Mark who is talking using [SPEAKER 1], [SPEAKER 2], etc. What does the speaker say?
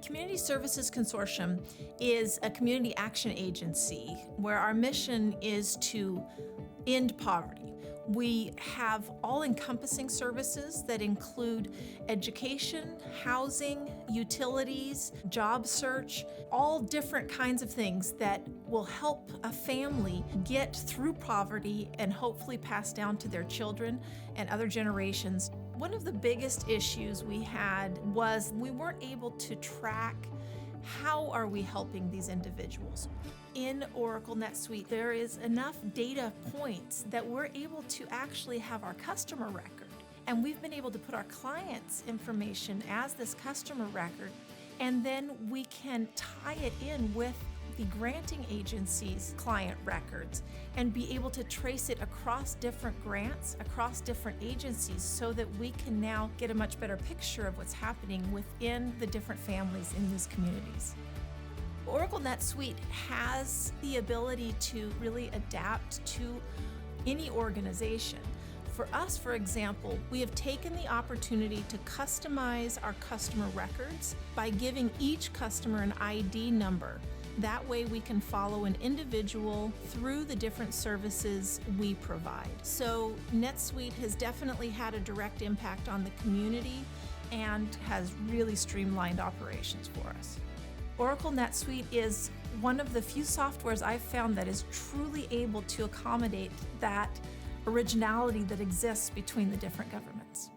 [SPEAKER 1] Community Services Consortium is a community action agency where our mission is to end poverty. We have all-encompassing services that include education, housing, utilities, job search, all different kinds of things that will help a family get through poverty and hopefully pass down to their children and other generations. One of the biggest issues we had was we weren't able to track how are we helping these individuals. In Oracle NetSuite, there is enough data points that we're able to actually have our customer record. And we've been able to put our clients' information as this customer record, and then we can tie it in with the granting agency's client records and be able to trace it across different grants, across different agencies, so that we can now get a much better picture of what's happening within the different families in these communities. Oracle NetSuite has the ability to really adapt to any organization. For us, for example, we have taken the opportunity to customize our customer records by giving each customer an ID number. That way we can follow an individual through the different services we provide. So NetSuite has definitely had a direct impact on the community and has really streamlined operations for us. Oracle NetSuite is one of the few softwares I've found that is truly able to accommodate that originality that exists between the different governments.